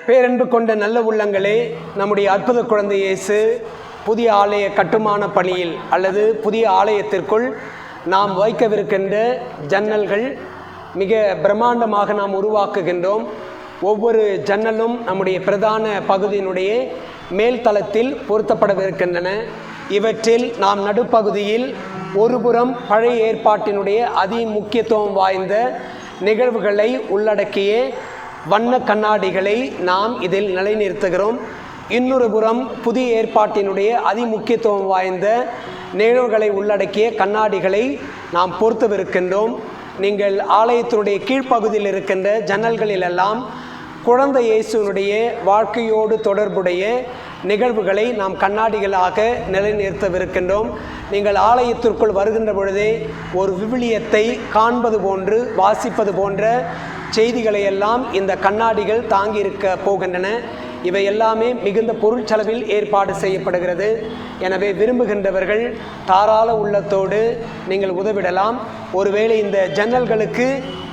பேரன்பு கொண்ட நல்ல உள்ளங்களே, நம்முடைய அற்புத குழந்தை இயேசு புதிய ஆலய கட்டுமான பணியில் அல்லது புதிய ஆலயத்திற்குள் நாம் வைக்கவிருக்கின்ற ஜன்னல்கள் மிக பிரம்மாண்டமாக நாம் உருவாக்குகின்றோம். ஒவ்வொரு ஜன்னலும் நம்முடைய பிரதான பகுதியினுடைய மேல் தளத்தில் பொருத்தப்படவிருக்கின்றன. இவற்றில் நாம் நடுப்பகுதியில் ஒருபுறம் பழைய ஏற்பாட்டினுடைய அதி முக்கியத்துவம் வாய்ந்த நிகழ்வுகளை உள்ளடக்கிய வண்ண கண்ணாடிகளை நாம் இதில் நிலைநிறுத்துகிறோம். இன்னொரு புறம் புதிய ஏற்பாட்டினுடைய அதி முக்கியத்துவம் வாய்ந்த நிகழ்வுகளை உள்ளடக்கிய கண்ணாடிகளை நாம் பொறுத்தவிருக்கின்றோம். நீங்கள் ஆலயத்தினுடைய கீழ்ப்பகுதியில் இருக்கின்ற ஜன்னல்களிலெல்லாம் குழந்தை இயேசுனுடைய வாழ்க்கையோடு தொடர்புடைய நிகழ்வுகளை நாம் கண்ணாடிகளாக நிலைநிறுத்தவிருக்கின்றோம். நீங்கள் ஆலயத்திற்குள் வருகின்ற பொழுதே ஒரு விவிலியத்தை காண்பது போன்று வாசிப்பது போன்ற செய்திகளை எல்லாம் இந்த கண்ணாடிகள் தாங்கியிருக்க போகின்றன. இவை எல்லாமே மிகுந்த பொருட்செலவில் ஏற்பாடு செய்யப்படுகிறது. எனவே விரும்புகின்றவர்கள் தாராள உள்ளத்தோடு நீங்கள் உதவிடலாம். ஒருவேளை இந்த ஜன்னல்களுக்கு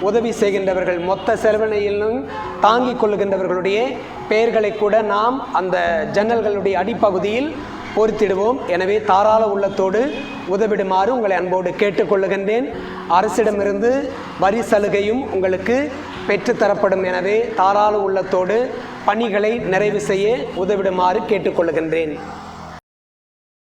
உதவி செய்கின்றவர்கள் மொத்த செலவினையிலும் தாங்கிக் கொள்ளுகின்றவர்களுடைய பெயர்களை கூட நாம் அந்த ஜன்னல்களுடைய அடிப்பகுதியில் பொறுத்திடுவோம். எனவே தாராள உள்ளத்தோடு உதவிடுமாறு உங்களை அன்போடு கேட்டுக்கொள்ளுகின்றேன். அரசிடமிருந்து வரி சலுகையும் உங்களுக்கு பெற்றுத்தரப்படும். எனவே தாராள உள்ளத்தோடு பணிகளை நிறைவு செய்ய உதவிடுமாறு கேட்டுக்கொள்ளுகின்றேன்.